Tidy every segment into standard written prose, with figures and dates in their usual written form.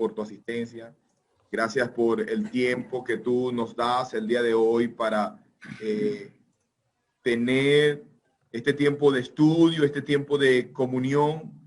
por tu asistencia. Gracias por el tiempo que tú nos das el día de hoy para tener este tiempo de estudio, este tiempo de comunión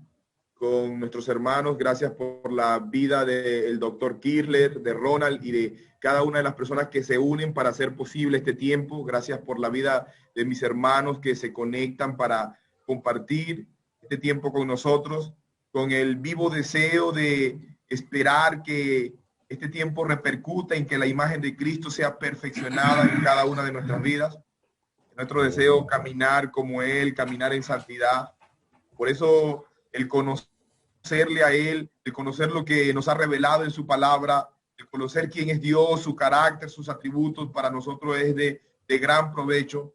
con nuestros hermanos. Gracias por la vida del doctor Kirler, de Ronald y de cada una de las personas que se unen para hacer posible este tiempo. Gracias por la vida de mis hermanos que se conectan para compartir este tiempo con nosotros, con el vivo deseo de esperar que este tiempo repercuta en que la imagen de Cristo sea perfeccionada en cada una de nuestras vidas. Nuestro deseo caminar como Él, caminar en santidad. Por eso el conocerle a Él, el conocer lo que nos ha revelado en su palabra, el conocer quién es Dios, su carácter, sus atributos, para nosotros es de gran provecho.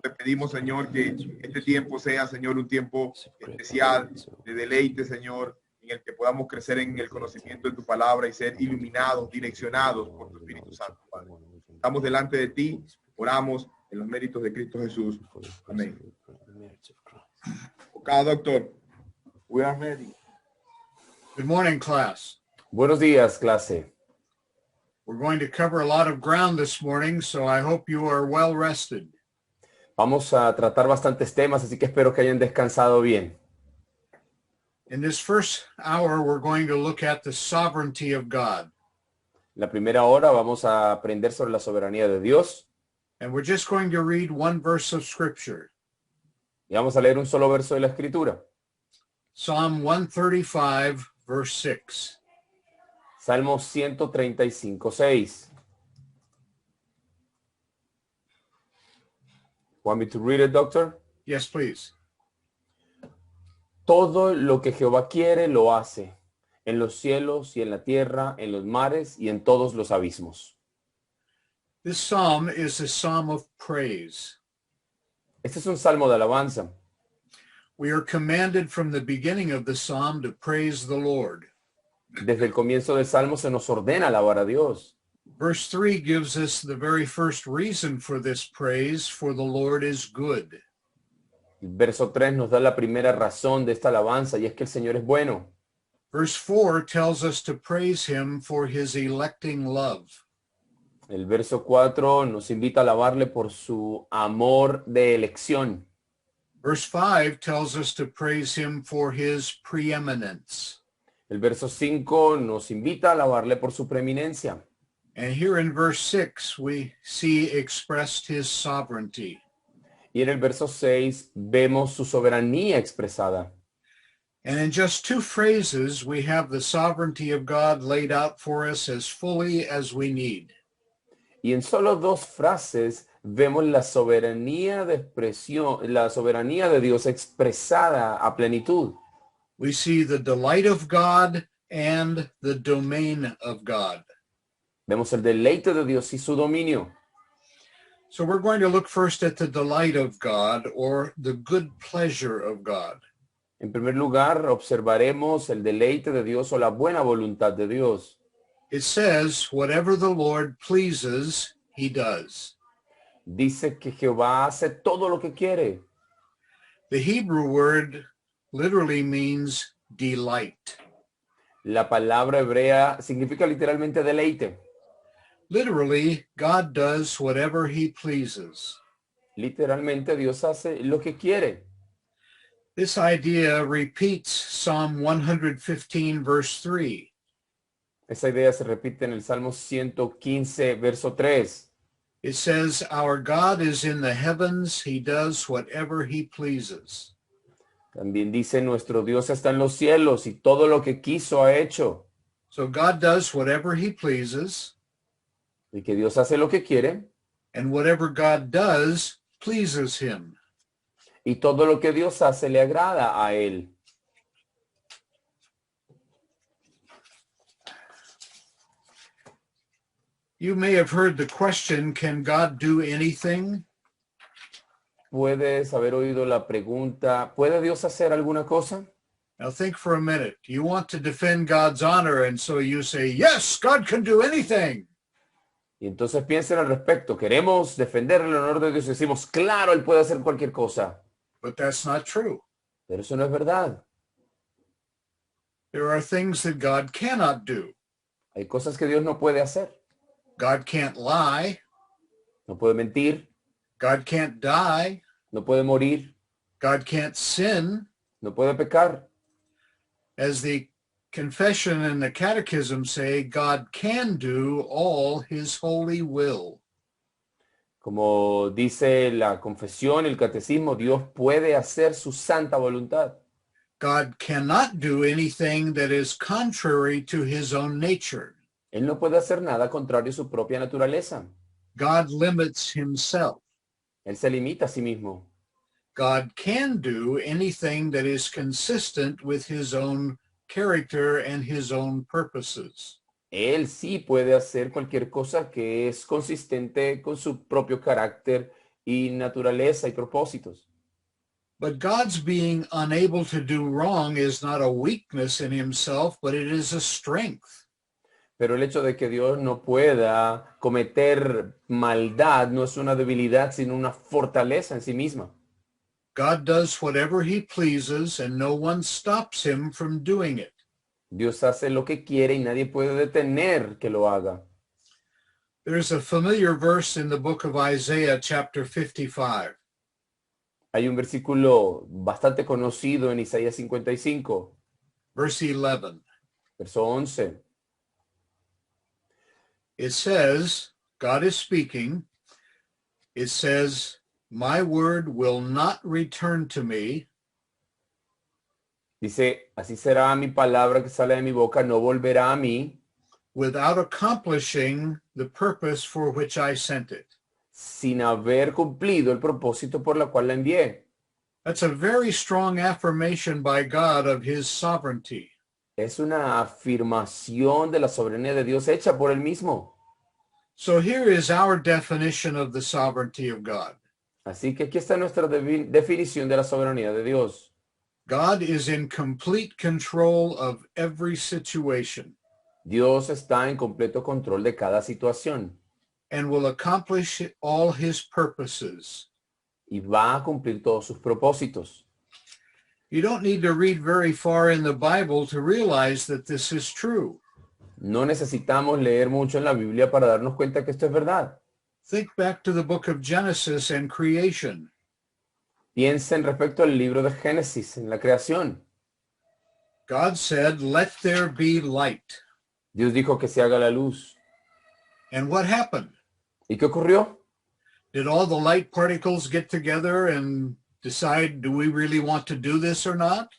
Te pedimos, Señor, que este tiempo sea, Señor, un tiempo especial, de deleite, Señor, en el que podamos crecer en el conocimiento de tu palabra y ser iluminados, direccionados por tu Espíritu Santo, Padre. Estamos delante de ti, oramos en los méritos de Cristo Jesús. Amén. Ok, doctor. We are ready. Good morning, class. Buenos días, clase. We're going to cover a lot of ground this morning, so I hope you are well rested. Vamos a tratar bastantes temas, así que espero que hayan descansado bien. In this first hour, we're going to look at the sovereignty of God. La primera hora vamos a aprender sobre la soberanía de Dios. And we're just going to read one verse of Scripture. Y vamos a leer un solo verso de la Escritura. Psalm 135, verse 6. Salmo 135, 6. Want me to read it, doctor? Yes, please. Todo lo que Jehová quiere lo hace, en los cielos y en la tierra, en los mares y en todos los abismos. This psalm is a psalm of praise. Este es un salmo de alabanza. We are commanded from the beginning of the psalm to praise the Lord. Desde el comienzo del salmo se nos ordena alabar a Dios. Verse 3 gives us the very first reason for this praise, for the Lord is good. El verso 3 nos da la primera razón de esta alabanza y es que el Señor es bueno. Verse 4 tells us to praise him for his electing love. El verso 4 nos invita a alabarle por su amor de elección. Verse 5 tells us to praise him for his preeminence. El verso 5 nos invita a alabarle por su preeminencia. And here in verse 6, we see expressed his sovereignty. Y en el verso 6 vemos su soberanía expresada. And in just two phrases, we have the sovereignty of God laid out for us as fully as we need. Y en solo dos frases vemos la soberanía de expresión, la soberanía de Dios expresada a plenitud. We see the delight of God and the domain of God. Vemos el deleite de Dios y su dominio. So we're going to look first at the delight of God, or the good pleasure of God. En primer lugar, observaremos el deleite de Dios o la buena voluntad de Dios. It says, whatever the Lord pleases, he does. Dice que Jehová hace todo lo que quiere. The Hebrew word literally means delight. La palabra hebrea significa literalmente deleite. Literally, God does whatever he pleases. Literalmente Dios hace lo que quiere. This idea repeats Psalm 115, verse 3. Esa idea se repite en el Salmo 115, verso 3. It says, our God is in the heavens, he does whatever he pleases. También dice, nuestro Dios está en los cielos y todo lo que quiso ha hecho. So God does whatever he pleases, Y que Dios hace lo que quiere. and whatever God does pleases him. Y todo lo que Dios hace le agrada a él. You may have heard the question, can God do anything? Puedes haber oído la pregunta, ¿puede Dios hacer alguna cosa? Now think for a minute. You want to defend God's honor, and so you say, yes, God can do anything. Y entonces piensen al respecto. Queremos defender el honor de Dios y decimos, claro, Él puede hacer cualquier cosa. But that's not true. Pero eso no es verdad. There are things that God cannot do. Hay cosas que Dios no puede hacer. God can't lie. No puede mentir, God can't die. no puede morir, God can't sin. no puede pecar. As the confession and the catechism say, God can do all his holy will. Como dice la confesión, el catecismo, Dios puede hacer su santa voluntad. God cannot do anything that is contrary to his own nature. Él no puede hacer nada contrario a su propia naturaleza. God limits himself. Él se limita a sí mismo. God can do anything that is consistent with his own character and his own purposes. Él sí puede hacer cualquier cosa que es consistente con su propio carácter y naturaleza y propósitos. But God's being unable to do wrong is not a weakness in himself, but it is a strength. Pero el hecho de que Dios no pueda cometer maldad no es una debilidad, sino una fortaleza en sí misma. God does whatever he pleases, and no one stops him from doing it. Dios hace lo que quiere y nadie puede detener que lo haga. There's a familiar verse in the book of Isaiah, chapter 55. Hay un versículo bastante conocido en Isaías 55, Verse 11. verso 11. It says, God is speaking, it says, my word will not return to me Dice, así será mi palabra que sale de mi boca, no volverá a mí without accomplishing the purpose for which I sent it. sin haber cumplido el propósito por la cual la envié. That's a very strong affirmation by God of his sovereignty. Es una afirmación de la soberanía de Dios hecha por él mismo. So here is our definition of the sovereignty of God. Así que aquí está nuestra definición de la soberanía de Dios. God is in complete control of every situation Dios está en completo control de cada situación and will accomplish all his purposes. y va a cumplir todos sus propósitos. You don't need to read very far in the Bible to realize that this is true. No necesitamos leer mucho en la Biblia para darnos cuenta que esto es verdad. Think back to the book of Genesis and creation. Piensen respecto al libro de Génesis, en la creación. God said, let there be light. Dios dijo que se haga la luz. And what happened? ¿Y qué ocurrió? Did all the light particles get together and decide, do we really want to do this or not?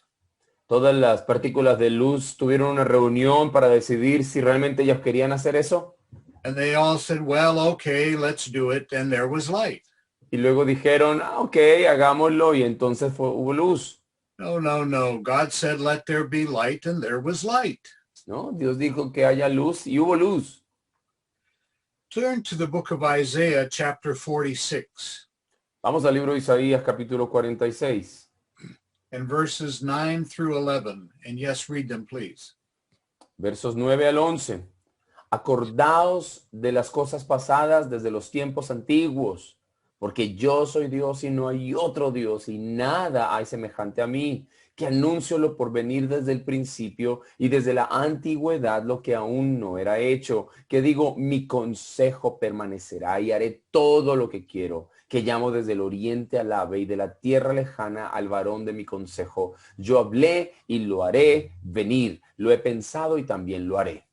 Todas las partículas de luz tuvieron una reunión para decidir si realmente ellas querían hacer eso. And they all said, well, okay, let's do it. And there was light. Y luego dijeron, ok, hagámoslo. Y entonces hubo luz. No, no, no. God said, let there be light, and there was light. ¿No? Dios dijo que haya luz y hubo luz. Turn to the book of Isaiah, chapter 46, Vamos al libro de Isaías, capítulo 46. and verses 9 through 11. And yes, read them, please. Versos 9 al 11. Acordaos de las cosas pasadas desde los tiempos antiguos, porque yo soy Dios y no hay otro Dios y nada hay semejante a mí, que anuncio lo por venir desde el principio y desde la antigüedad lo que aún no era hecho, que digo, mi consejo permanecerá y haré todo lo que quiero, que llamo desde el oriente al ave y de la tierra lejana al varón de mi consejo. Yo hablé y lo haré venir, lo he pensado y también lo haré.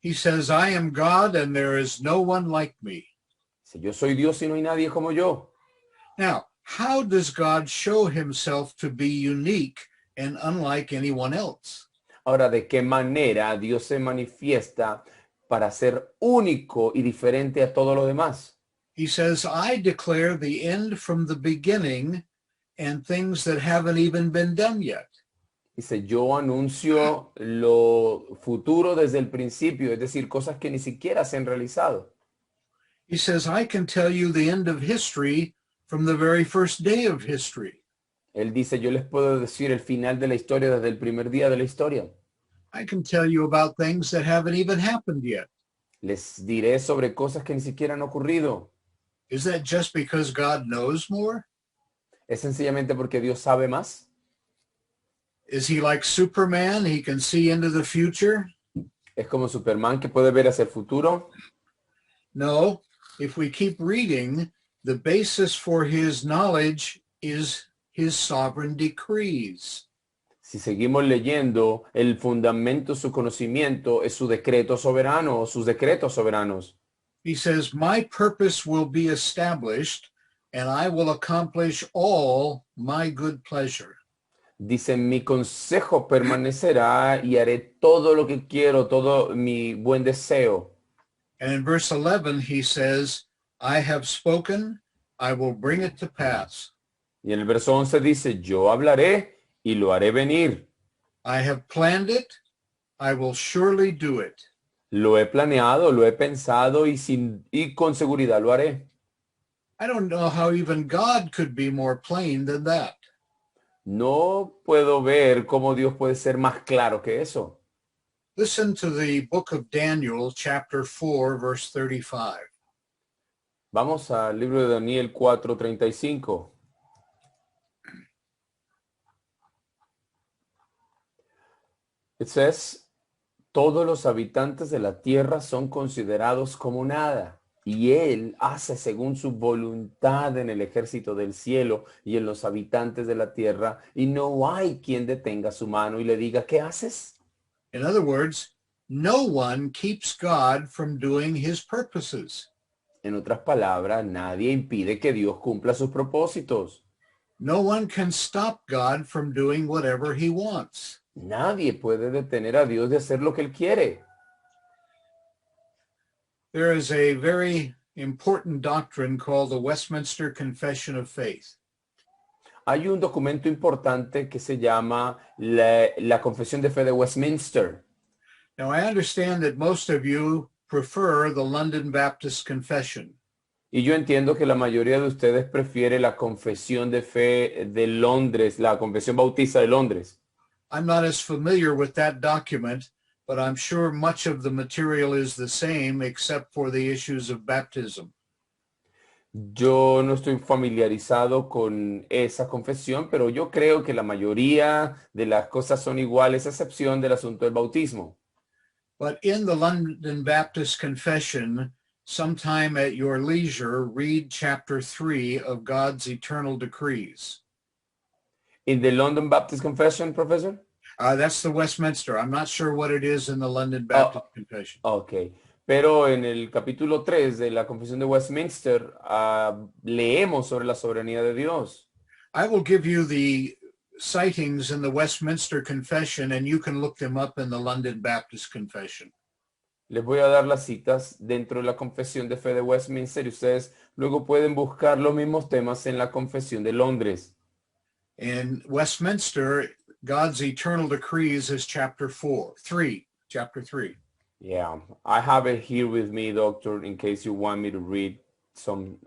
He says, I am God, and there is no one like me. Si yo soy Dios y no hay nadie como yo. Now, how does God show himself to be unique and unlike anyone else? Ahora, ¿de qué manera Dios se manifiesta para ser único y diferente a todo lo demás? He says, I declare the end from the beginning and things that haven't even been done yet. Dice, yo anuncio lo futuro desde el principio, es decir, cosas que ni siquiera se han realizado. He says, I can tell you the end of history from the very first day of history. Él dice, yo les puedo decir el final de la historia desde el primer día de la historia. I can tell you about things that haven't even happened yet. Les diré sobre cosas que ni siquiera han ocurrido. Is that just because God knows more? ¿Es sencillamente porque Dios sabe más? Is he like Superman? He can see into the future? ¿Es como Superman que puede ver hacia el futuro? No. If we keep reading, the basis for his knowledge is his sovereign decrees. Si seguimos leyendo, el fundamento de su conocimiento es su decreto soberano o sus decretos soberanos. He says, my purpose will be established, and I will accomplish all my good pleasure. Dice, mi consejo permanecerá y haré todo lo que quiero, todo mi buen deseo. And in verse 11, he says, I have spoken, I will bring it to pass. Y en el verso 11 dice, yo hablaré y lo haré venir. I have planned it, I will surely do it. Lo he planeado, lo he pensado y con seguridad lo haré. I don't know how even God could be more plain than that. No puedo ver cómo Dios puede ser más claro que eso. Listen to the book of Daniel, chapter 4, verse 35. Vamos al libro de Daniel 4:35. It says, todos los habitantes de la tierra son considerados como nada, y él hace según su voluntad en el ejército del cielo y en los habitantes de la tierra, y no hay quien detenga su mano y le diga, ¿qué haces? In other words, no one keeps God from doing his purposes. En otras palabras, nadie impide que Dios cumpla sus propósitos. No one can stop God from doing whatever he wants. Nadie puede detener a Dios de hacer lo que él quiere. There is a very important doctrine called the Westminster Confession of Faith. Hay un documento importante que se llama la Confesión de Fe de Westminster. Now, I understand that most of you prefer the London Baptist Confession. Y yo entiendo que la mayoría de ustedes prefiere la Confesión de Fe de Londres, la Confesión Bautista de Londres. I'm not as familiar with that document, but I'm sure much of the material is the same except for the issues of baptism. Yo no estoy familiarizado con esa confesión, pero yo creo que la mayoría de las cosas son iguales, a excepción del asunto del bautismo. But in the London Baptist Confession, sometime at your leisure, read chapter 3 of God's eternal decrees. In the London Baptist Confession, Professor? That's the Westminster. I'm not sure what it is in the London Baptist Confession. Ok. Pero en el capítulo 3 de la Confesión de Westminster, leemos sobre la soberanía de Dios. I will give you the citings in the Westminster Confession, and you can look them up in the London Baptist Confession. Les voy a dar las citas dentro de la Confesión de Fe de Westminster y ustedes luego pueden buscar los mismos temas en la Confesión de Londres. In Westminster, God's eternal decrees is chapter 3. Yeah, I have it here with me, Doctor, in case you want me to read some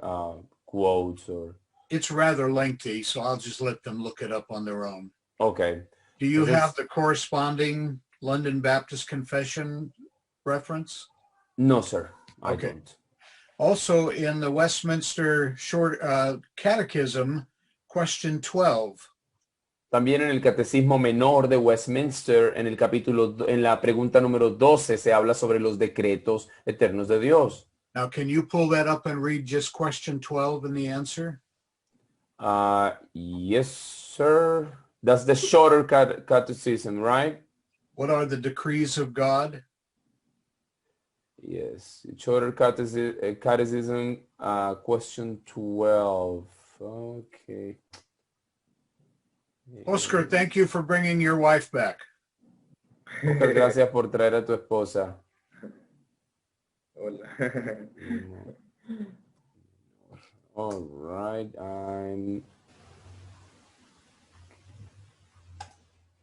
quotes or... It's rather lengthy, so I'll just let them look it up on their own. Okay. Do you Entonces, have the corresponding London Baptist Confession reference? No, sir. I Okay. don't. Also, in the Westminster Short Catechism, question 12, También en el Catecismo Menor de Westminster, en el capítulo, en la pregunta número 12, se habla sobre los decretos eternos de Dios. now can you pull that up and read just question 12 and the answer? Yes, sir. That's the shorter catechism, right? What are the decrees of God? Yes. Shorter catechism, question 12. Okay. Oscar, thank you for bringing your wife back. Muchas gracias por traer a tu esposa. Hola. All right.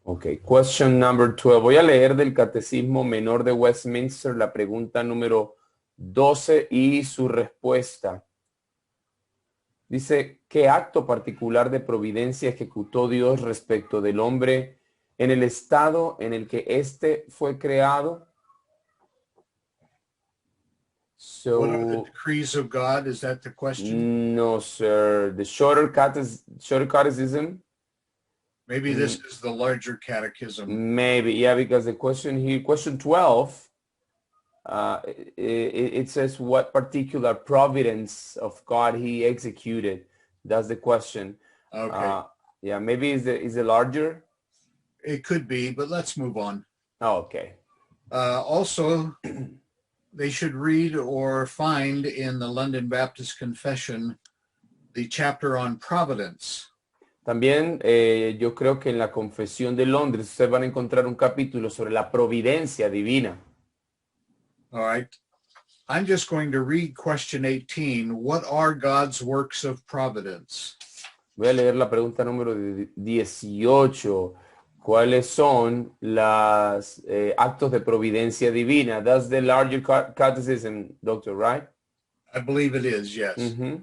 Okay, question number 12. Voy a leer del Catecismo Menor de Westminster la pregunta número 12 y su respuesta. Dice, ¿qué acto particular de providencia ejecutó Dios respecto del hombre en el estado en el que éste fue creado? What are the So, decrees of God? Is that the question? no, sir. The shorter catechism. Maybe this is the larger catechism. Maybe, yeah, because the question here, question 12, it says what particular providence of God he executed. That's the question. Okay. Yeah, maybe is the larger? It could be, but let's move on. Oh, okay. Also, they should read or find in the London Baptist Confession the chapter on providence. También yo creo que en la Confesión de Londres ustedes van a encontrar un capítulo sobre la providencia divina. All right. I'm just going to read question 18. What are God's works of providence? Voy a leer la pregunta número 18. ¿Cuáles son los actos de providencia divina? That's the larger catechism, Doctor, right? I believe it is, yes. Mm-hmm.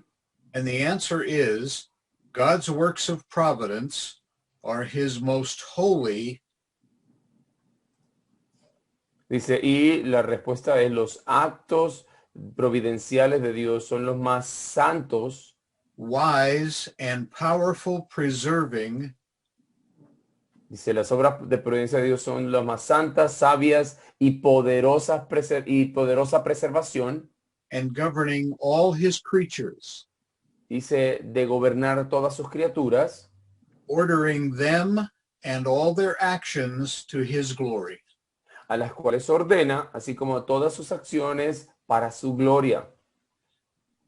And the answer is God's works of providence are his most holy. Dice, y la respuesta es los actos providenciales de Dios son los más santos, wise, and powerful preserving. Dice, las obras de providencia de Dios son las más santas, sabias y poderosa preservación. And governing all his creatures. Dice, de gobernar todas sus criaturas. Ordering them and all their actions to his glory. A las cuales ordena, así como todas sus acciones para su gloria.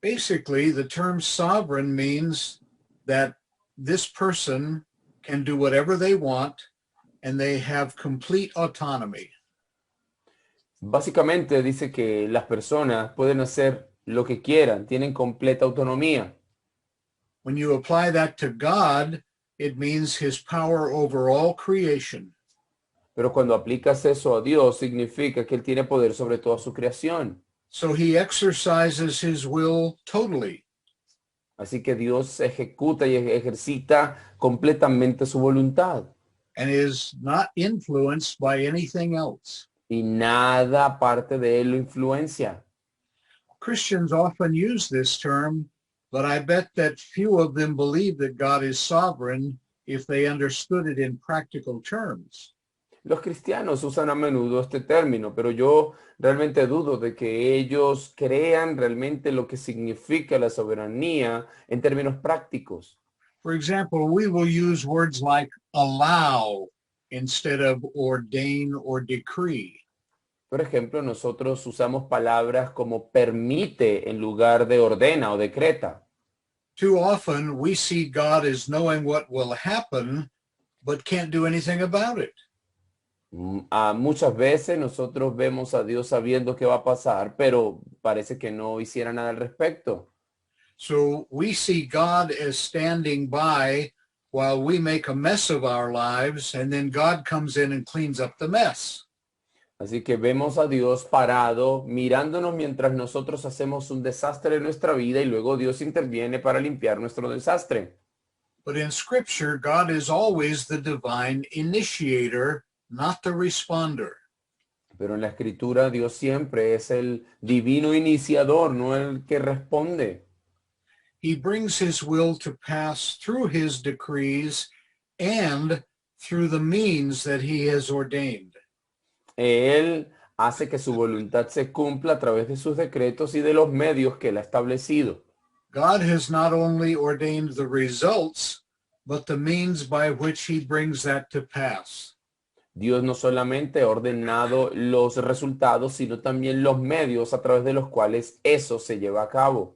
Basically, the term sovereign means that this person can do whatever they want and they have complete autonomy. Básicamente dice que las personas pueden hacer lo que quieran, tienen completa autonomía. When you apply that to God, it means his power over all creation. Pero cuando aplicas eso a Dios, significa que Él tiene poder sobre toda su creación. So he exercises his will totally. Así que Dios ejecuta y ejercita completamente su voluntad. And is not influenced by anything else. Y nada aparte de Él lo influencia. Christians often use this term, but I bet that few of them believe that God is sovereign if they understood it in practical terms. Los cristianos usan a menudo este término, pero yo realmente dudo de que ellos crean realmente lo que significa la soberanía en términos prácticos. For example, we will use words like allow instead of ordain or decree. Por ejemplo, nosotros usamos palabras como permite en lugar de ordena o decreta. Too often we see God as knowing what will happen, but can't do anything about it. Muchas veces nosotros vemos a Dios sabiendo qué va a pasar, pero parece que no hiciera nada al respecto. So we see God as standing by while we make a mess of our lives, and then God comes in and cleans up the mess. Así que vemos a Dios parado, mirándonos mientras nosotros hacemos un desastre en nuestra vida y luego Dios interviene para limpiar nuestro desastre. But in Scripture, God is always the divine initiator, not the responder. Pero en la Escritura Dios siempre es el divino iniciador, no el que responde. He brings his will to pass through his decrees and through the means that he has ordained. Él hace que su voluntad se cumpla a través de sus decretos y de los medios que él ha establecido. God has not only ordained the results, but the means by which he brings that to pass. Dios no solamente ha ordenado los resultados, sino también los medios a través de los cuales eso se lleva a cabo.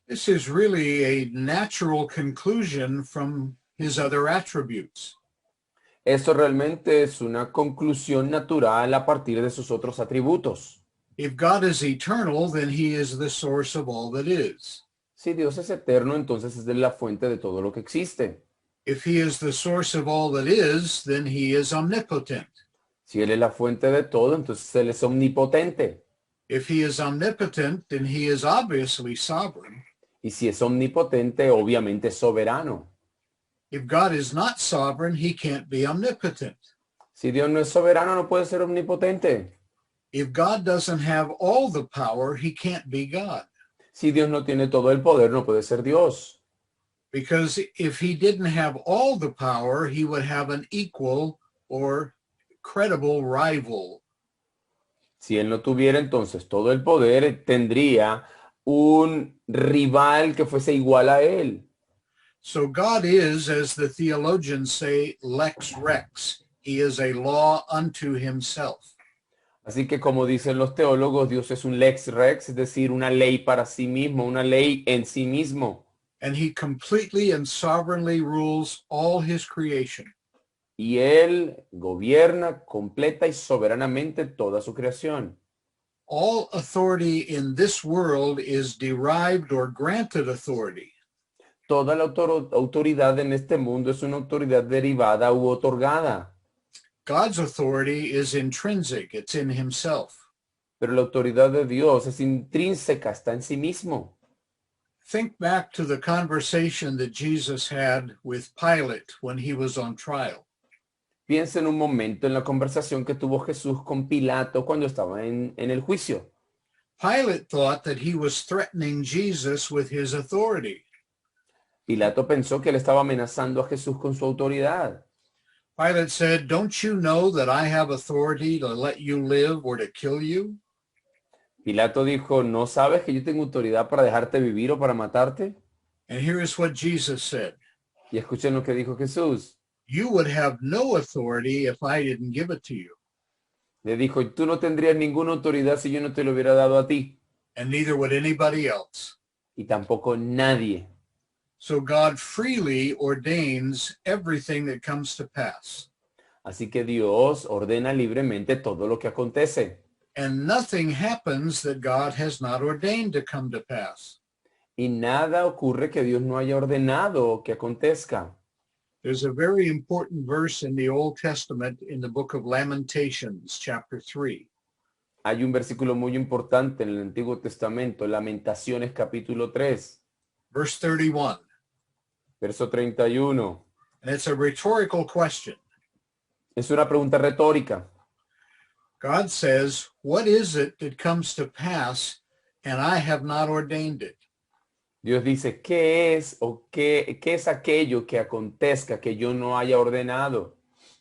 This is really a natural conclusion from his other attributes. Eso realmente es una conclusión natural a partir de sus otros atributos. If God is eternal, then he is the source of all that is. Si Dios es eterno, entonces es de la fuente de todo lo que existe. If he is the source of all that is, then he is omnipotent. Si Él es la fuente de todo, entonces Él es omnipotente. If he is omnipotent, then he is obviously sovereign. Y si es omnipotente, obviamente es soberano. If God is not sovereign, he can't be omnipotent. Si Dios no es soberano, no puede ser omnipotente. If God doesn't have all the power, he can't be God. Si Dios no tiene todo el poder, no puede ser Dios. Because if he didn't have all the power, he would have an equal or credible rival. Si él no tuviera entonces todo el poder, tendría un rival que fuese igual a él. So God is, as the theologians say, lex rex. He is a law unto himself. Así que como dicen los teólogos, Dios es un lex rex, es decir, una ley para sí mismo, una ley en sí mismo. And he completely and sovereignly rules all his creation. Y él gobierna completa y soberanamente toda su creación. All authority in this world is derived or granted authority. Toda la autoridad en este mundo es una autoridad derivada u otorgada. God's authority is intrinsic, it's in himself. Pero la autoridad de Dios es intrínseca, está en sí mismo. Think back to the conversation that Jesus had with Pilate when he was on trial. Piensa en un momento en la conversación que tuvo Jesús con Pilato cuando estaba en el juicio. Pilate thought that he was threatening Jesus with his authority. Pilato pensó que él estaba amenazando a Jesús con su autoridad. Pilate said, "Don't you know that I have authority to let you live or to kill you?" Pilato dijo, ¿no sabes que yo tengo autoridad para dejarte vivir o para matarte? And here is what Jesus said. Y escuchen lo que dijo Jesús. You would have no authority if I didn't give it to you. Le dijo, tú no tendrías ninguna autoridad si yo no te lo hubiera dado a ti. And neither would anybody else. Y tampoco nadie. So God freely ordains everything that comes to pass. Así que Dios ordena libremente todo lo que acontece. And nothing happens that God has not ordained to come to pass. Y nada ocurre que Dios no haya ordenado que acontezca. There's a very important verse in the Old Testament in the book of Lamentations, chapter 3. Hay un versículo muy importante en el Antiguo Testamento, Lamentaciones capítulo 3, Verse 31. verso 31. And it's a rhetorical question. Es una pregunta retórica. God says, what is it that comes to pass and I have not ordained it? Dios dice, ¿qué es o qué es aquello que acontezca que yo no haya ordenado?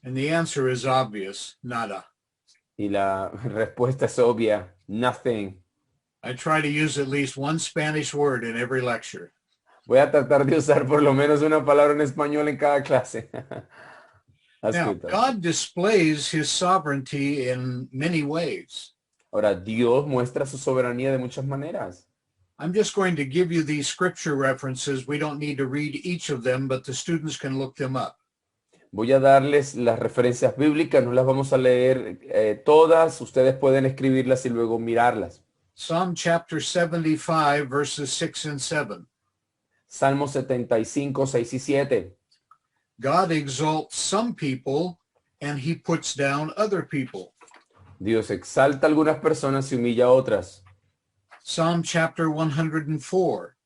And the answer is obvious, nada. Y la respuesta es obvia, nothing. I try to use at least one Spanish word in every lecture. Voy a tratar de usar por lo menos una palabra en español en cada clase. Now, Astuta. God displays his sovereignty in many ways. Ahora, Dios muestra su soberanía de muchas maneras. I'm just going to give you these scripture references. We don't need to read each of them, but the students can look them up. Voy a darles las referencias bíblicas, no las vamos a leer todas, ustedes pueden escribirlas y luego mirarlas. Psalm chapter 75, verses 6 and 7. Salmo 75, 6 y 7. God exalts some people and he puts down other people. Dios exalta a algunas personas y humilla a otras. Psalm chapter 104,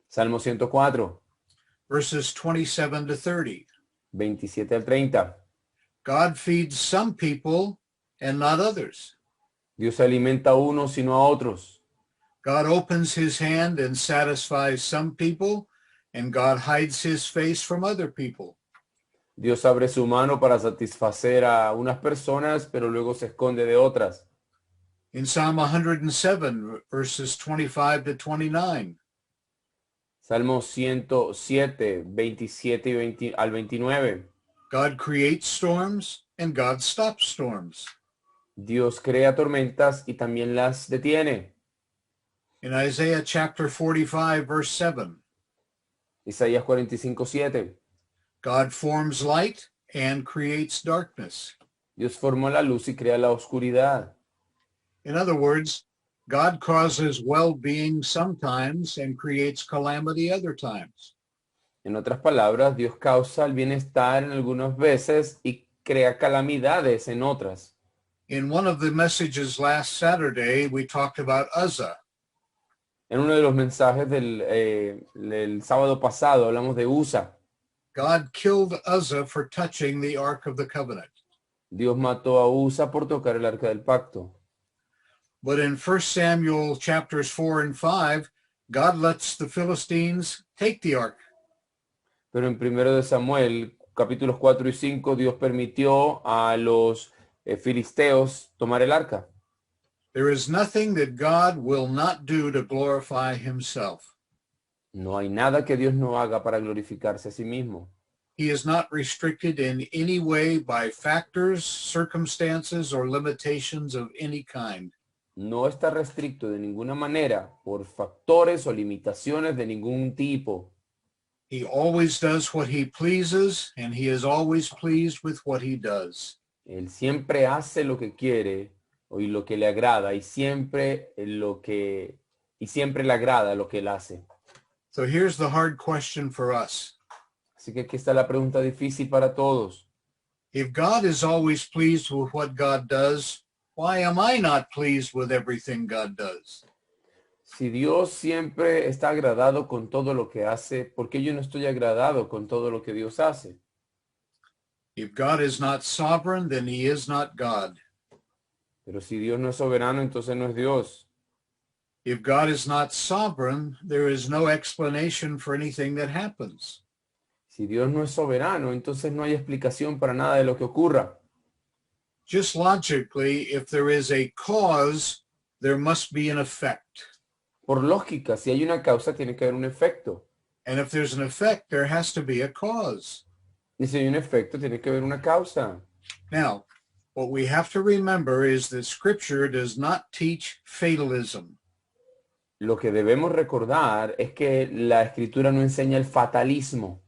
Salmo 104, verses 27 to 30. 27 al 30. God feeds some people and not others. Dios alimenta a unos y no a otros. God opens his hand and satisfies some people, and God hides his face from other people. Dios abre su mano para satisfacer a unas personas, pero luego se esconde de otras. In Psalm 107, verses 25 to 29, Salmo 107, 27 y 20 al 29. God creates storms and God stops storms. Dios crea tormentas y también las detiene. In Isaiah chapter 45, verse 7, Isaías 45, 7. God forms light and creates darkness. Dios formó la luz y crea la oscuridad. In other words, God causes well-being sometimes and creates calamity other times. En otras palabras, Dios causa el bienestar en algunas veces y crea calamidades en otras. In one of the messages last Saturday, we talked about Uzzah. En uno de los mensajes del sábado pasado hablamos de Usa. God killed Uzzah for touching the Ark of the Covenant. Dios mató a Usa por tocar el arca del pacto. But in 1 Samuel chapters 4 and 5, God lets the Philistines take the Ark. Pero en 1 Samuel, capítulos 4 y 5, Dios permitió a los filisteos tomar el arca. There is nothing that God will not do to glorify himself. No hay nada que Dios no haga para glorificarse a sí mismo. He is not restricted in any way by factors, circumstances, or limitations of any kind. No está restricto de ninguna manera por factores o limitaciones de ningún tipo. He always does what he pleases, and he is always pleased with what he does. Él siempre hace lo que quiere y lo que le agrada y siempre siempre le agrada lo que él hace. So here's the hard question for us. Así que aquí está la pregunta difícil para todos. If God is always pleased with what God does, why am I not pleased with everything God does? Si Dios siempre está agradado con todo lo que hace, ¿por qué yo no estoy agradado con todo lo que Dios hace? If God is not sovereign, then he is not God. Pero si Dios no es soberano, entonces no es Dios. If God is not sovereign, there is no explanation for anything that happens. Si Dios no es soberano, entonces no hay explicación para nada de lo que ocurra. Just logically, if there is a cause, there must be an effect. Por lógica, si hay una causa, tiene que haber un efecto. And if there's an effect, there has to be a cause. Y si hay un efecto, tiene que haber una causa. Now, what we have to remember is that Scripture does not teach fatalism. Lo que debemos recordar es que la Escritura no enseña el fatalismo.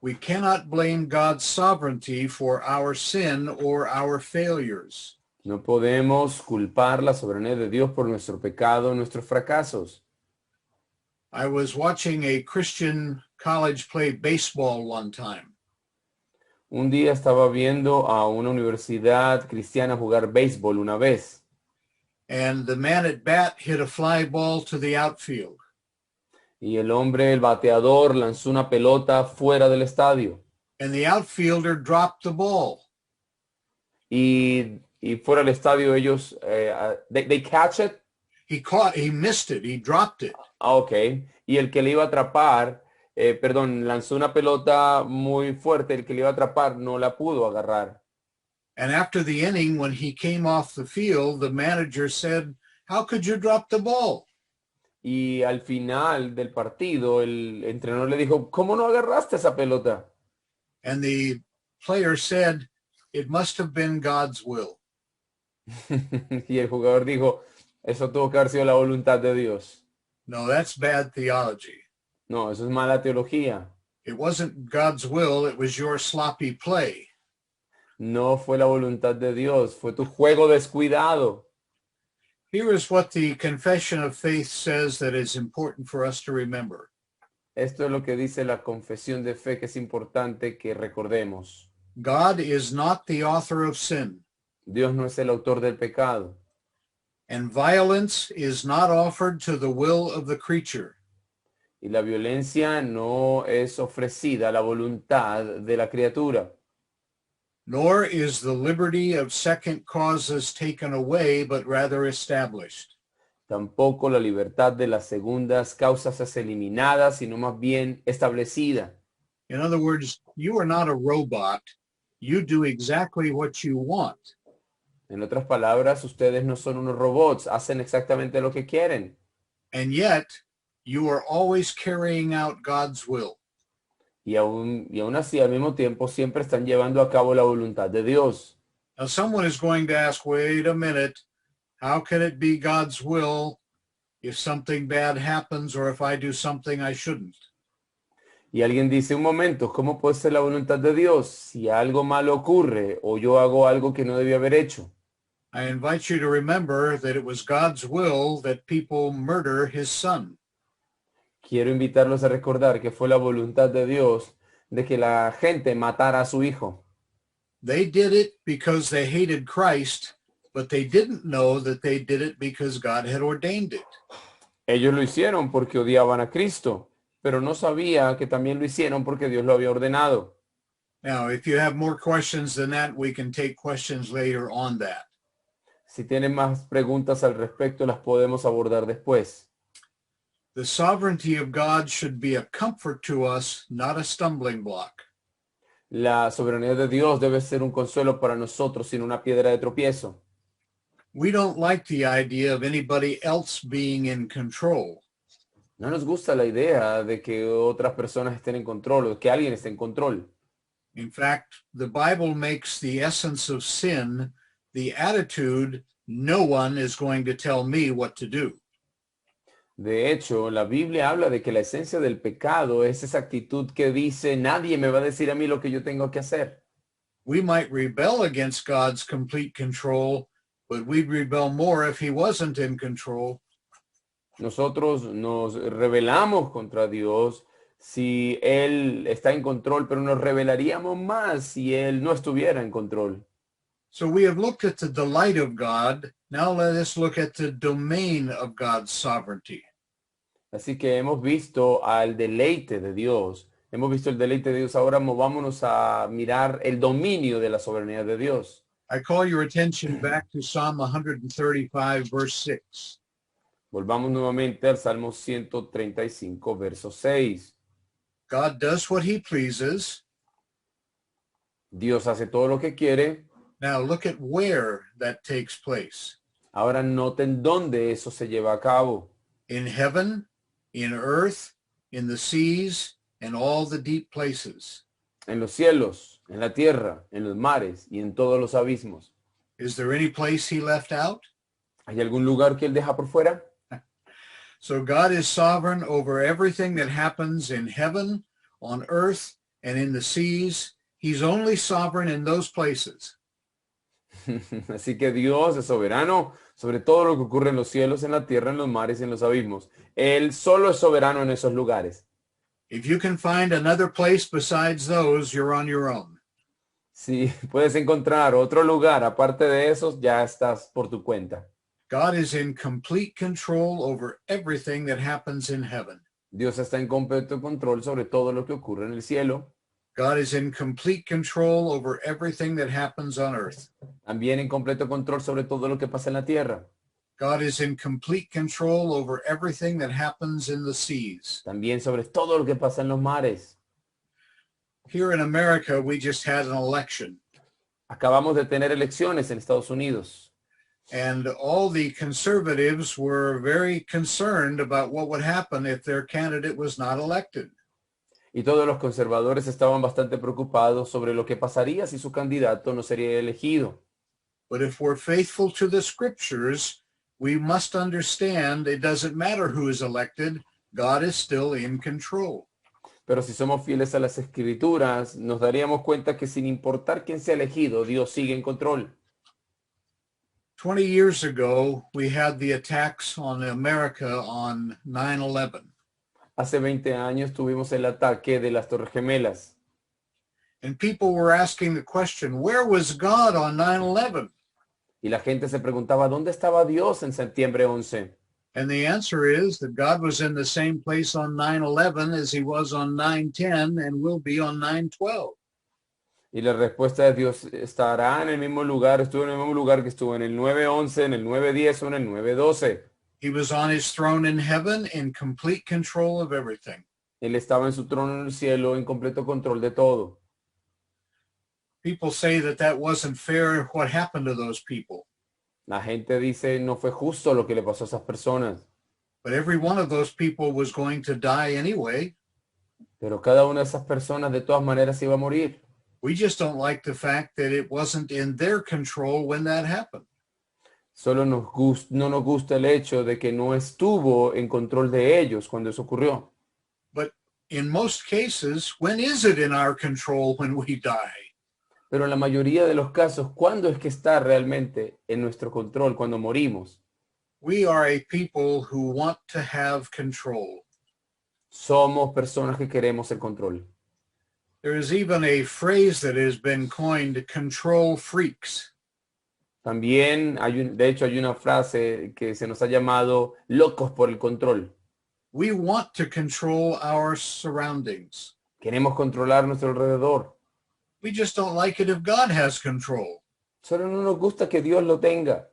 We cannot blame God's sovereignty for our sin or our failures. No podemos culpar la soberanía de Dios por nuestro pecado, nuestros fracasos. I was watching a Christian college play baseball one time. Un día estaba viendo a una universidad cristiana jugar béisbol una vez. And the man at bat hit a fly ball to the outfield. Y el hombre, el bateador, lanzó una pelota fuera del estadio. And the outfielder dropped the ball. Y fuera del estadio ellos, they catch it. He missed it. He dropped it. Ah, ok. Y el que le iba a atrapar, lanzó una pelota muy fuerte. El que le iba a atrapar no la pudo agarrar. And after the inning, when he came off the field, the manager said, "How could you drop the ball?" Y al final del partido, el entrenador le dijo, ¿cómo no agarraste esa pelota? And the player said, "It must have been God's will." Y el jugador dijo, eso tuvo que haber sido la voluntad de Dios. No, that's bad theology. No, eso es mala teología. It wasn't God's will. It was your sloppy play. No fue la voluntad de Dios, fue tu juego descuidado. Here is what the Confession of Faith says that is important for us to remember. Esto es lo que dice la confesión de fe que es importante que recordemos. God is not the author of sin, Dios no es el autor del pecado. and violence is not offered to the will of the creature. Y la violencia no es ofrecida a la voluntad de la criatura. Nor is the liberty of second causes taken away, but rather established. Tampoco la libertad de las segundas causas es eliminada, sino más bien establecida. In other words, you are not a robot. You do exactly what you want. En otras palabras, ustedes no son unos robots, hacen exactamente lo que quieren. And yet, you are always carrying out God's will. Y aún así, al mismo tiempo, siempre están llevando a cabo la voluntad de Dios. Now, someone is going to ask, wait a minute, how can it be God's will if something bad happens or if I do something I shouldn't? Y alguien dice, un momento, ¿cómo puede ser la voluntad de Dios si algo malo ocurre o yo hago algo que no debía haber hecho? I invite you to remember that it was God's will that people murder his son. Quiero invitarlos a recordar que fue la voluntad de Dios de que la gente matara a su hijo. They did it because they hated Christ, but they didn't know that they did it because God had ordained it. Ellos lo hicieron porque odiaban a Cristo, pero no sabía que también lo hicieron porque Dios lo había ordenado. Now, if you have more questions than that, we can take questions later on that. Si tienen más preguntas al respecto, las podemos abordar después. The sovereignty of God should be a comfort to us, not a stumbling block. La soberanía de Dios debe ser un consuelo para nosotros, sin una piedra de tropiezo. We don't like the idea of anybody else being in control. No nos gusta la idea de que otras personas estén en control o de que alguien esté en control. In fact, the Bible makes the essence of sin the attitude, no one is going to tell me what to do. De hecho, la Biblia habla de que la esencia del pecado es esa actitud que dice, nadie me va a decir a mí lo que yo tengo que hacer. We might rebel against God's complete control, but we'd rebel more if he wasn't in control. Nosotros nos rebelamos contra Dios si Él está en control, pero nos rebelaríamos más si Él no estuviera en control. So we have looked at the delight of God. Now let us look at the domain of God's sovereignty. Así que hemos visto al deleite de Dios. Hemos visto el deleite de Dios. Ahora movámonos a mirar el dominio de la soberanía de Dios. I call your attention back to Psalm 135, verse 6. Volvamos nuevamente al Salmo 135, verso 6. God does what he pleases. Dios hace todo lo que quiere. Now look at where that takes place. Ahora noten dónde eso se lleva a cabo. In heaven, in earth, in the seas, and all the deep places. En los cielos, en la tierra, en los mares y en todos los abismos. Is there any place he left out? ¿Hay algún lugar que Él deja por fuera? So God is sovereign over everything that happens in heaven, on earth, and in the seas. He's only sovereign in those places. Así que Dios es soberano sobre todo lo que ocurre en los cielos, en la tierra, en los mares y en los abismos. Él solo es soberano en esos lugares. If you can find another place besides those, you're on your own. Si puedes encontrar otro lugar aparte de esos, ya estás por tu cuenta. God is in complete control over everything that happens in heaven. Dios está en completo control sobre todo lo que ocurre en el cielo. God is in complete control over everything that happens on earth. También en completo control sobre todo lo que pasa en la tierra. God is in complete control over everything that happens in the seas. También sobre todo lo que pasa en los mares. Here in America, we just had an election, Acabamos de tener elecciones en Estados Unidos. and all the conservatives were very concerned about what would happen if their candidate was not elected. Y todos los conservadores estaban bastante preocupados sobre lo que pasaría si su candidato no sería elegido. But if we're faithful to the scriptures, we must understand it doesn't matter who is elected, God is still in control. Pero si somos fieles a las escrituras, nos daríamos cuenta que sin importar quién sea elegido, Dios sigue en control. 20 years ago, we had the attacks on America on 9/11. Hace 20 años tuvimos el ataque de las Torres Gemelas. And people were asking the question, where was God on 9/11? Y la gente se preguntaba, ¿dónde estaba Dios en septiembre 11? And the answer is that God was in the same place on 9/11 as he was on 9/10 and will be on 9/12. Y la respuesta de Dios estará en el mismo lugar, estuvo en el mismo lugar que estuvo en el 9-11, en el 9-10 o en el 9-12. He was on his throne in heaven in complete control of everything. Él estaba en su trono en el cielo en completo control de todo. People say that that wasn't fair. What happened to those people? La gente dice, no fue justo lo que le pasó a esas personas. But every one of those people was going to die anyway. Pero cada una de esas personas de todas maneras iba a morir. We just don't like the fact that it wasn't in their control when that happened. Solo no nos gusta el hecho de que no estuvo en control de ellos cuando eso ocurrió. But in most cases, when is it in our control when we die? Pero en la mayoría de los casos, ¿cuándo es que está realmente en nuestro control cuando morimos? We are a people who want to have control. Somos personas que queremos el control. There is even a phrase that has been coined, control freaks. También de hecho hay una frase que se nos ha llamado locos por el control. We want to control our surroundings. Queremos controlar nuestro alrededor. We just don't like it if God has control. Solo no nos gusta que Dios lo tenga.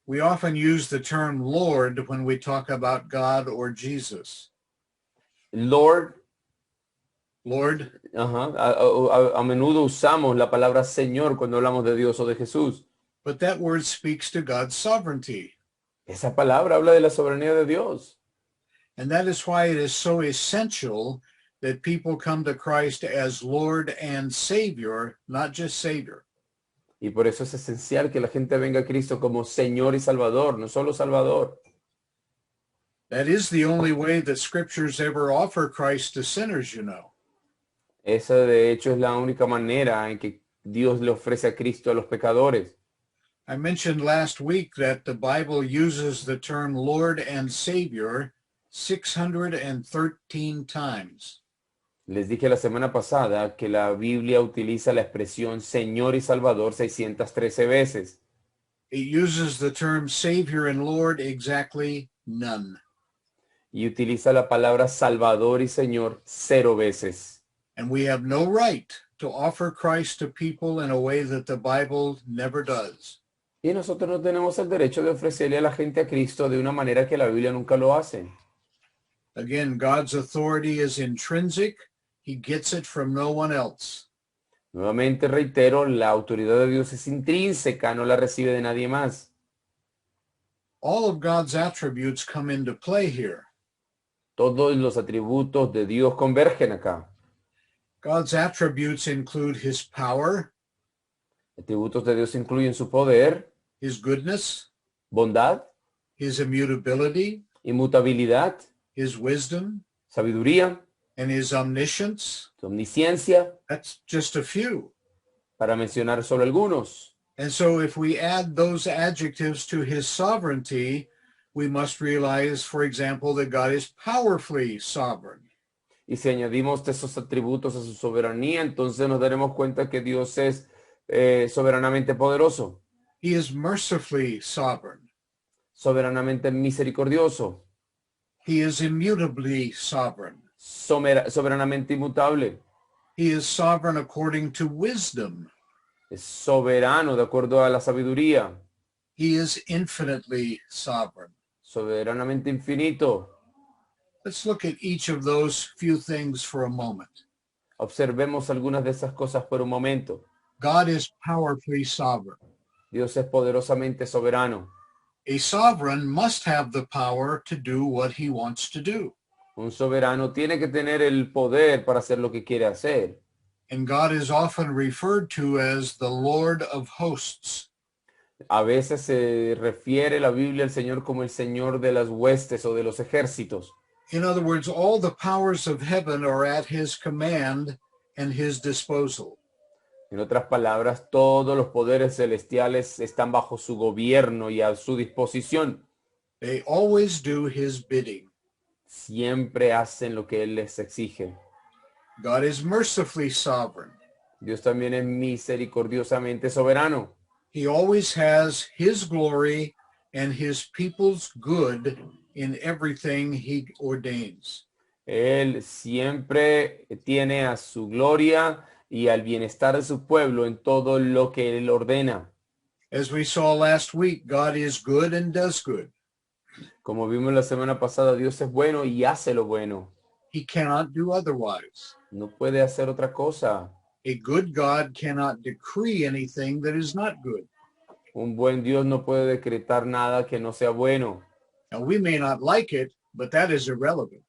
we often use the term Lord when we talk about God or Jesus. Lord, Lord, ajá, a menudo usamos la palabra Señor cuando hablamos de Dios o de Jesús. but that word speaks to God's sovereignty. Esa palabra habla de la soberanía de Dios. And that is why it is so essential that people come to Christ as Lord and Savior, not just Savior. Y por eso es esencial que la gente venga a Cristo como Señor y Salvador, no solo Salvador. That is the only way that scriptures ever offer Christ to sinners, you know. Esa de hecho es la única manera en que Dios le ofrece a Cristo a los pecadores. I mentioned last week that the Bible uses the term Lord and Savior 613 times. Les dije la semana pasada que la Biblia utiliza la expresión Señor y Salvador 613 veces. It uses the term Savior and Lord exactly none. Y utiliza la palabra Salvador y Señor 0 veces. And we have no right to offer Christ to people in a way that the Bible never does. Y nosotros no tenemos el derecho de ofrecerle a la gente a Cristo de una manera que la Biblia nunca lo hace. Again, God's authority is intrinsic. He gets it from no one else. Nuevamente reitero, la autoridad de Dios es intrínseca, no la recibe de nadie más. All of God's attributes come into play here. Todos los atributos de Dios convergen acá. God's attributes include his power, Atributos de Dios incluyen su poder, his goodness, bondad, his immutability, inmutabilidad, his wisdom, sabiduría, and his omniscience. su omnisciencia, That's just a few. para mencionar solo algunos. And so if we add those adjectives to his sovereignty, we must realize, for example, that God is powerfully sovereign. Y si añadimos esos atributos a su soberanía, entonces nos daremos cuenta que Dios es soberanamente poderoso, He is mercifully sovereign. soberanamente misericordioso, He is immutably sovereign. soberanamente inmutable, He is sovereign according to wisdom. es soberano de acuerdo a la sabiduría, He is infinitely sovereign. soberanamente infinito. Let's look at each of those few things for a moment. Observemos algunas de esas cosas por un momento. God is powerfully sovereign. Dios es poderosamente soberano. A sovereign must have the power to do what he wants to do. Un soberano tiene que tener el poder para hacer lo que quiere hacer. And God is often referred to as the Lord of hosts. A veces se refiere la Biblia al Señor como el Señor de las huestes o de los ejércitos. In other words, all the powers of heaven are at his command and his disposal. En otras palabras, todos los poderes celestiales están bajo su gobierno y a su disposición. They always do his bidding. Siempre hacen lo que Él les exige. God is mercifully sovereign. Dios también es misericordiosamente soberano. He always has his glory and his people's good in everything he ordains. Él siempre tiene a su gloria y al bienestar de su pueblo en todo lo que Él ordena. As we saw last week, God is good and does good. Como vimos la semana pasada, Dios es bueno y hace lo bueno. He cannot do otherwise. No puede hacer otra cosa. A good God cannot decree anything that is not good. Un buen Dios no puede decretar nada que no sea bueno. Now, we may not like it, but that is irrelevant.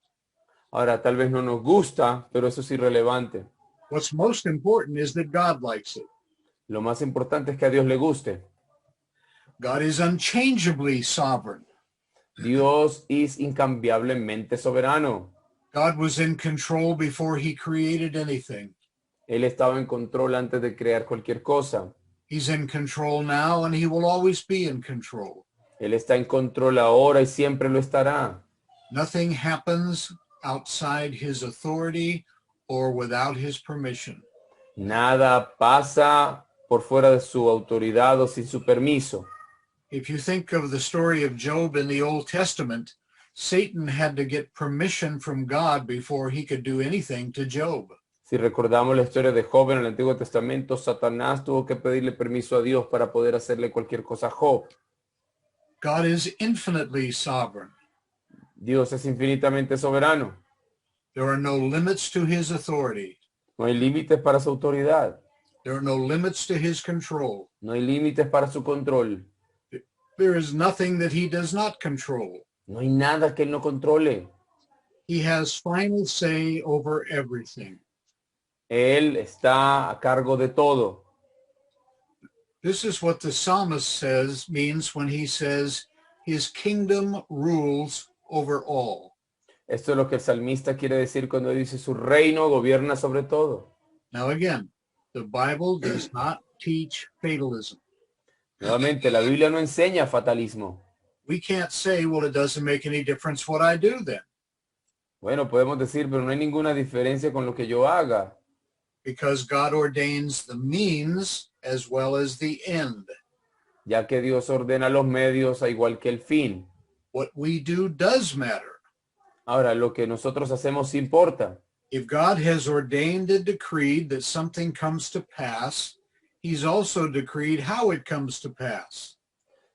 Ahora, tal vez no nos gusta, pero eso es irrelevante. What's most important is that God likes it. Lo más importante es que a Dios le guste. God is unchangeably sovereign. Dios es incambiablemente soberano. God was in control before he created anything. Él estaba en control antes de crear cualquier cosa. He's in control now, and he will always be in control. Él está en control ahora y siempre lo estará. Nothing happens outside his authority or without his permission. Nada pasa por fuera de su autoridad o sin su permiso. If you think of the story of Job in the Old Testament, Satan had to get permission from God before he could do anything to Job. Si recordamos la historia de Job en el Antiguo Testamento, Satanás tuvo que pedirle permiso a Dios para poder hacerle cualquier cosa a Job. God is infinitely sovereign. Dios es infinitamente soberano. There are no limits to his authority. No hay límites para su autoridad. There are no limits to his control. No hay límites para su control. There is nothing that he does not control. No hay nada que él no controle. He has final say over everything. Él está a cargo de todo. This is what the psalmist means when he says his kingdom rules over all. Esto es lo que el salmista quiere decir cuando dice su reino gobierna sobre todo. Now again, the Bible does not teach fatalism. Nuevamente, la Biblia no enseña fatalismo. We can't say, well, it doesn't make any difference what I do then, Bueno, podemos decir, pero no hay ninguna diferencia con lo que yo haga, because God ordains the means as well as the end. ya que Dios ordena los medios a igual que el fin. What we do does matter. Ahora, lo que nosotros hacemos importa. If God has ordained and decreed that something comes to pass, he's also decreed how it comes to pass.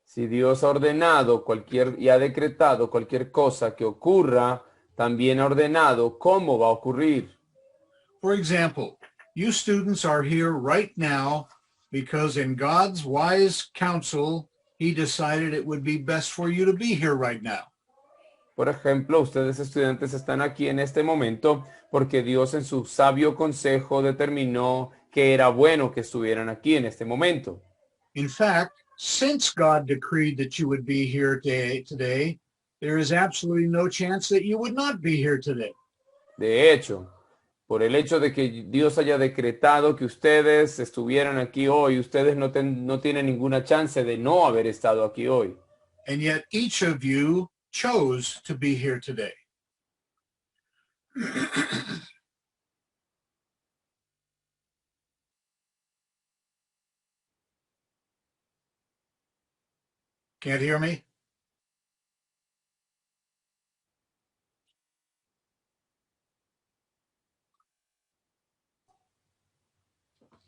Si Dios ha ordenado y ha decretado cualquier cosa que ocurra, también ha ordenado cómo va a ocurrir. For example, you students are here right now because in God's wise counsel, he decided it would be best for you to be here right now. Por ejemplo, ustedes estudiantes están aquí en este momento porque Dios en su sabio consejo determinó que era bueno que estuvieran aquí en este momento. In fact, since God decreed that you would be here today, there is absolutely no chance that you would not be here today. De hecho, por el hecho de que Dios haya decretado que ustedes estuvieran aquí hoy, ustedes no tienen ninguna chance de no haber estado aquí hoy. And yet each of you chose to be here today. Can't hear me?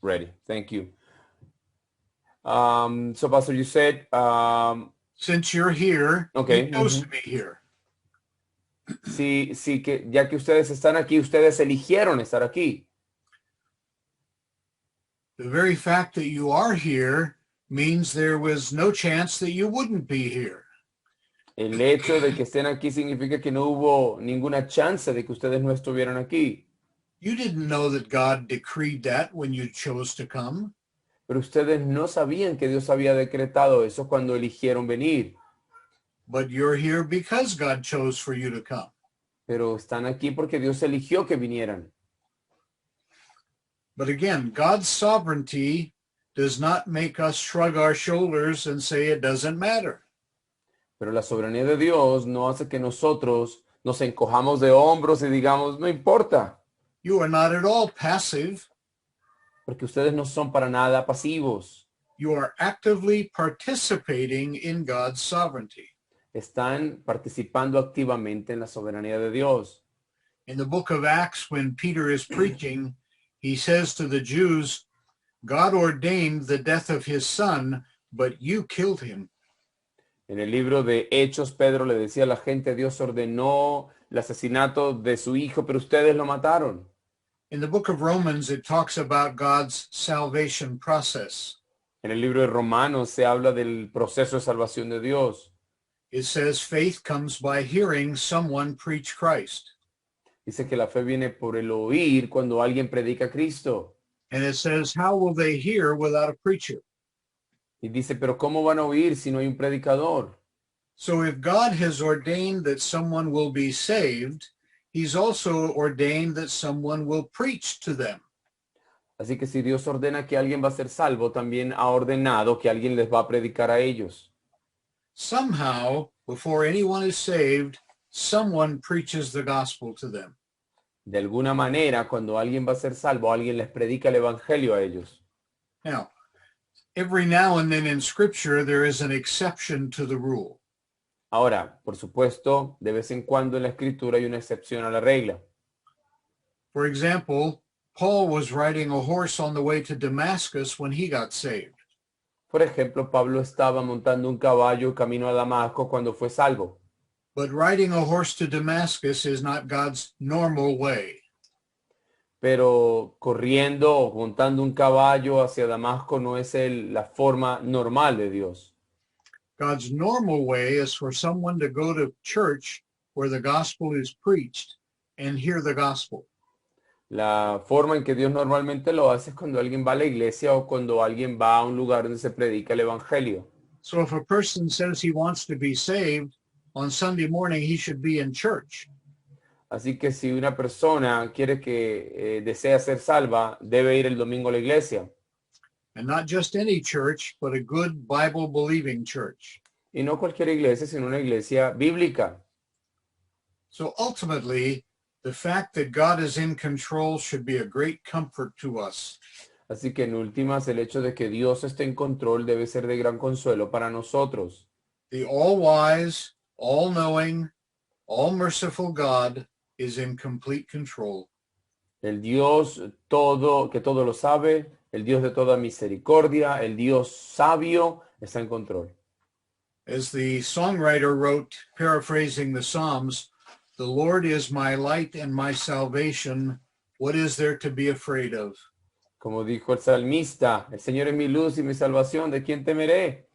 Ready. Thank you. So Pastor, you said, Since you're here, Okay, you chose to be here. sí, que ya que ustedes están aquí, ustedes eligieron estar aquí. The very fact that you are here means there was no chance that you wouldn't be here. El hecho de que estén aquí significa que no hubo ninguna chance de que ustedes no estuvieran aquí. You didn't know that God decreed that when you chose to come. Pero ustedes no sabían que Dios había decretado eso cuando eligieron venir. But you're here because God chose for you to come. Pero están aquí porque Dios eligió que vinieran. But again, God's sovereignty does not make us shrug our shoulders and say it doesn't matter. Pero la soberanía de Dios no hace que nosotros nos encojamos de hombros y digamos, no importa. You are not at all passive. Porque ustedes no son para nada pasivos. You are actively participating in God's sovereignty. Están participando activamente en la soberanía de Dios. In the book of Acts, when Peter is preaching, he says to the Jews, God ordained the death of his son, but you killed him. En el libro de Hechos, Pedro le decía a la gente, Dios ordenó el asesinato de su hijo, pero ustedes lo mataron. In the book of Romans, it talks about God's salvation process. En el libro de Romanos se habla del proceso de salvación de Dios. It says faith comes by hearing someone preach Christ. Dice que la fe viene por el oír cuando alguien predica a Cristo. And it says, how will they hear without a preacher? Y dice, pero ¿cómo van a oír si no hay un predicador? So if God has ordained that someone will be saved, he's also ordained that someone will preach to them. Así que si Dios ordena que alguien va a ser salvo, también ha ordenado que alguien les va a predicar a ellos. Somehow, before anyone is saved, someone preaches the gospel to them. De alguna manera, cuando alguien va a ser salvo, alguien les predica el evangelio a ellos. Now, every now and then in Scripture, there is an exception to the rule. Ahora, por supuesto, de vez en cuando en la escritura hay una excepción a la regla. For example, Paul was riding a horse on the way to Damascus when he got saved. Por ejemplo, Pablo estaba montando un caballo camino a Damasco cuando fue salvo. But riding a horse to Damascus is not God's normal way. Pero corriendo o montando un caballo hacia Damasco no es la forma normal de Dios. God's normal way is for someone to go to church where the gospel is preached and hear the gospel. La forma en que Dios normalmente lo hace es cuando alguien va a la iglesia o cuando alguien va a un lugar donde se predica el evangelio. So if a person says he wants to be saved, on Sunday morning he should be in church. Así que si una persona quiere que desea ser salva, debe ir el domingo a la iglesia. And not just any church, but a good Bible-believing church. Y no cualquier iglesia, sino una iglesia bíblica. So ultimately, the fact that God is in control should be a great comfort to us. Así que en últimas, el hecho de que Dios esté en control debe ser de gran consuelo para nosotros. The all-wise, all-knowing, all-merciful God is in complete control. El Dios que todo lo sabe, el Dios de toda misericordia, el Dios sabio, está en control. As the songwriter wrote, paraphrasing the Psalms, "The Lord is my light and my salvation. What is there to be afraid of?" Como dijo el salmista, el Señor es mi luz y mi salvación, ¿de quién temeré?